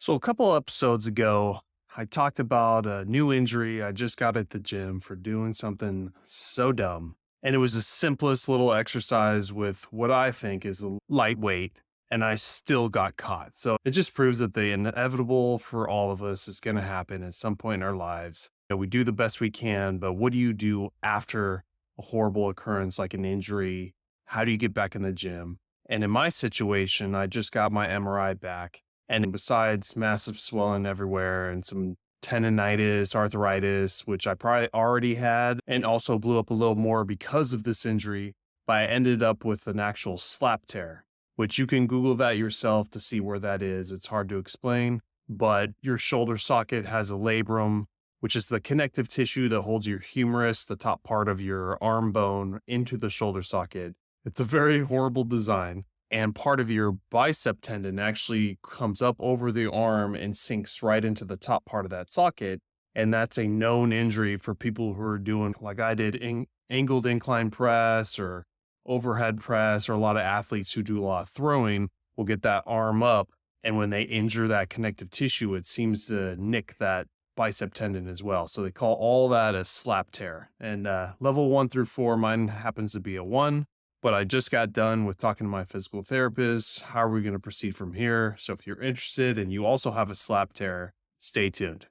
So, a couple episodes ago, I talked about a new injury I just got at the gym for doing something so dumb. And it was the simplest little exercise with what I think is a lightweight, and I still got caught. So, it just proves that the inevitable for all of us is going to happen at some point in our lives. We do the best we can, but what do you do after a horrible occurrence like an injury? How do you get back in the gym? And in my situation, I just got my MRI back, and besides massive swelling everywhere and some tendonitis, arthritis, which I probably already had, and also blew up a little more because of this injury, but I ended up with an actual slap tear, which you can Google that yourself to see where that is. It's hard to explain, but your shoulder socket has a labrum, which is the connective tissue that holds your humerus, the top part of your arm bone, into the shoulder socket. It's a very horrible design, and part of your bicep tendon actually comes up over the arm and sinks right into the top part of that socket. And that's a known injury for people who are doing, like I did, angled incline press or overhead press, or a lot of athletes who do a lot of throwing will get that arm up. And when they injure that connective tissue, it seems to nick that bicep tendon as well. So they call all that a slap tear. And level 1 through 4, mine happens to be a 1. But I just got done with talking to my physical therapist. How are we going to proceed from here? So if you're interested and you also have a slap tear, stay tuned.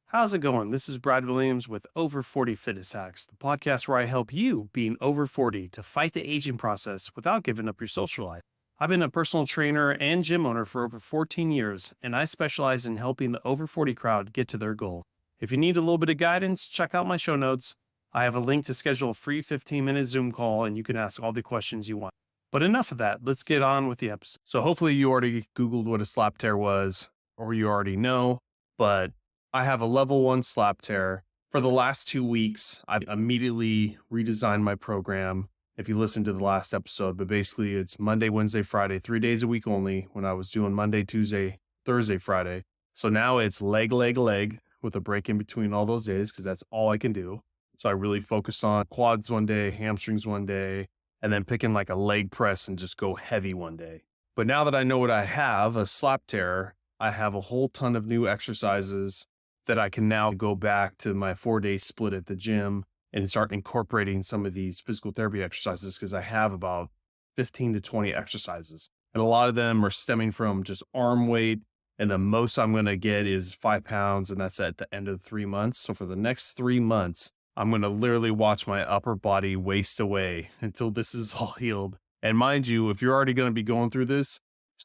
How's it going? This is Brad Williams with Over 40 Fitness Hacks, the podcast where I help you, being over 40, to fight the aging process without giving up your social life. I've been a personal trainer and gym owner for over 14 years, and I specialize in helping the over 40 crowd get to their goal. If you need a little bit of guidance, check out my show notes. I have a link to schedule a free 15-minute Zoom call, and you can ask all the questions you want. But enough of that. Let's get on with the episode. So hopefully you already Googled what a slap tear was, or you already know, but I have a level 1 slap tear. For the last 2 weeks, I've immediately redesigned my program. If you listen to the last episode, but basically it's Monday, Wednesday, Friday, 3 days a week only, when I was doing Monday, Tuesday, Thursday, Friday. So now it's leg, leg, leg with a break in between all those days, because that's all I can do. So I really focus on quads one day, hamstrings one day, and then picking like a leg press and just go heavy one day. But now that I know what I have, a slap tear, I have a whole ton of new exercises that I can now go back to my 4-day split at the gym and start incorporating some of these physical therapy exercises, because I have about 15 to 20 exercises. And a lot of them are stemming from just arm weight. And the most I'm going to get is 5 pounds. And that's at the end of 3 months. So for the next 3 months, I'm going to literally watch my upper body waste away until this is all healed. And mind you, if you're already going to be going through this,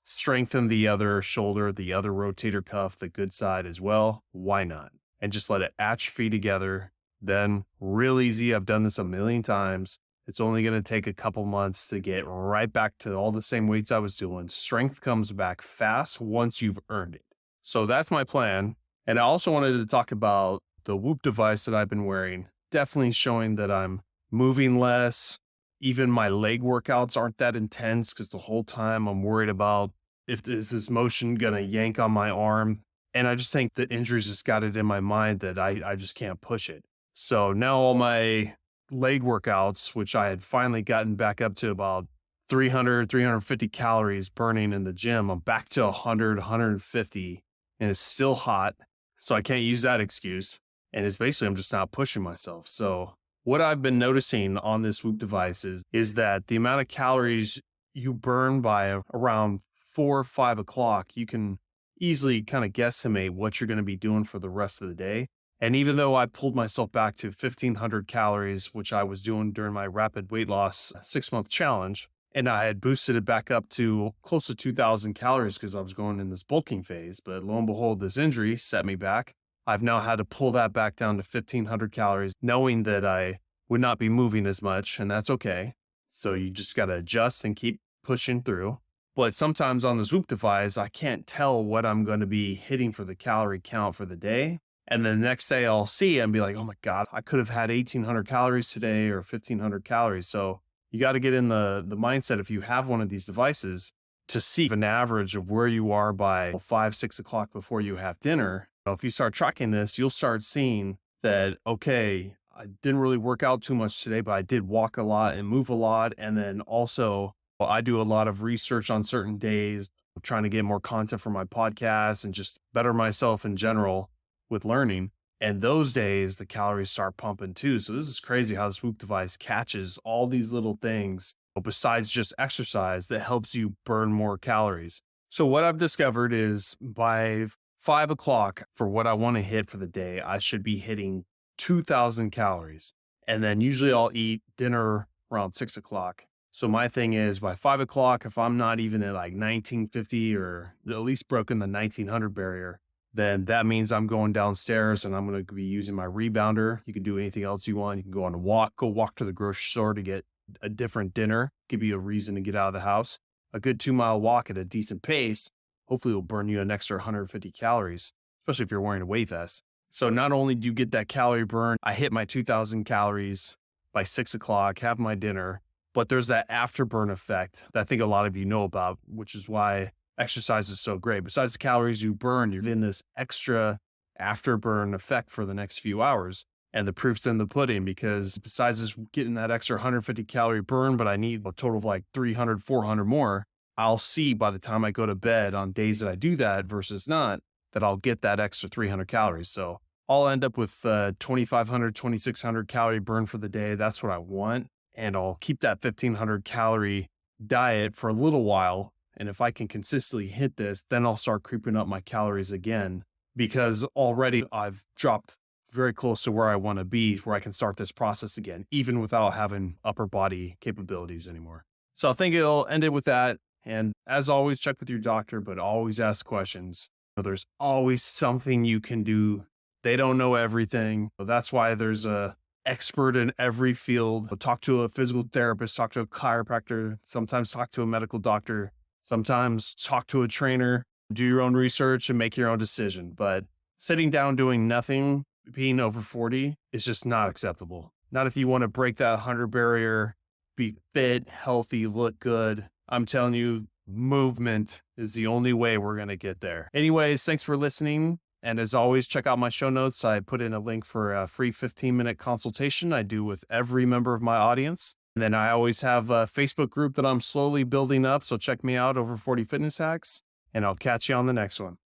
strengthen the other shoulder, the other rotator cuff, the good side as well. Why not? And just let it atrophy together. Then real easy. I've done this a million times. It's only going to take a couple months to get right back to all the same weights I was doing. Strength comes back fast once you've earned it. So that's my plan. And I also wanted to talk about the Whoop device that I've been wearing. Definitely showing that I'm moving less. Even my leg workouts aren't that intense, because the whole time I'm worried about if is this motion going to yank on my arm. And I just think the injuries just got it in my mind that I just can't push it. So now all my leg workouts, which I had finally gotten back up to about 300, 350 calories burning in the gym, I'm back to 100, 150, and it's still hot. So I can't use that excuse. And it's basically, I'm just not pushing myself. So what I've been noticing on this Whoop device is that the amount of calories you burn by around 4 or 5 o'clock, you can easily kind of guesstimate what you're going to be doing for the rest of the day. And even though I pulled myself back to 1,500 calories, which I was doing during my rapid weight loss 6-month challenge, and I had boosted it back up to close to 2,000 calories because I was going in this bulking phase. But lo and behold, this injury set me back. I've now had to pull that back down to 1,500 calories, knowing that I would not be moving as much, and that's okay. So you just got to adjust and keep pushing through. But sometimes on the Whoop device, I can't tell what I'm going to be hitting for the calorie count for the day. And then the next day I'll see it and be like, oh my God, I could have had 1,800 calories today or 1,500 calories. So you got to get in the mindset, if you have one of these devices, to see an average of where you are by 5, 6 o'clock before you have dinner. If you start tracking this, you'll start seeing that, okay, I didn't really work out too much today, but I did walk a lot and move a lot. And then also, I do a lot of research on certain days trying to get more content for my podcast and just better myself in general with learning. And those days, the calories start pumping too. So this is crazy how this Whoop device catches all these little things besides just exercise that helps you burn more calories. So what I've discovered is by 5 o'clock for what I want to hit for the day, I should be hitting 2,000 calories. And then usually I'll eat dinner around 6 o'clock. So my thing is by 5 o'clock, if I'm not even at like 1950 or at least broken the 1900 barrier, then that means I'm going downstairs and I'm going to be using my rebounder. You can do anything else you want. You can go on a walk, go walk to the grocery store to get a different dinner, give you a reason to get out of the house. A good 2 mile walk at a decent pace, hopefully will burn you an extra 150 calories, especially if you're wearing a weight vest. So not only do you get that calorie burn, I hit my 2000 calories by 6 o'clock, have my dinner, but there's that afterburn effect that I think a lot of you know about, which is why exercise is so great. Besides the calories you burn, you're in this extra afterburn effect for the next few hours. And the proof's in the pudding because besides just getting that extra 150 calorie burn, but I need a total of like 300, 400 more, I'll see by the time I go to bed on days that I do that versus not, that I'll get that extra 300 calories. So I'll end up with 2,500, 2,600 calorie burn for the day. That's what I want. And I'll keep that 1,500 calorie diet for a little while. And if I can consistently hit this, then I'll start creeping up my calories again because already I've dropped very close to where I want to be, where I can start this process again, even without having upper body capabilities anymore. So I think it'll end it with that. And as always, check with your doctor, but always ask questions. There's always something you can do. They don't know everything. That's why there's a expert in every field. Talk to a physical therapist, talk to a chiropractor, sometimes talk to a medical doctor, sometimes talk to a trainer, do your own research and make your own decision. But sitting down doing nothing, being over 40 is just not acceptable. Not if you want to break that 100 barrier, be fit, healthy, look good. I'm telling you, movement is the only way we're going to get there. Anyways, thanks for listening. And as always, check out my show notes. I put in a link for a free 15-minute consultation I do with every member of my audience. And then I always have a Facebook group that I'm slowly building up. So check me out, Over 40 Fitness Hacks, and I'll catch you on the next one.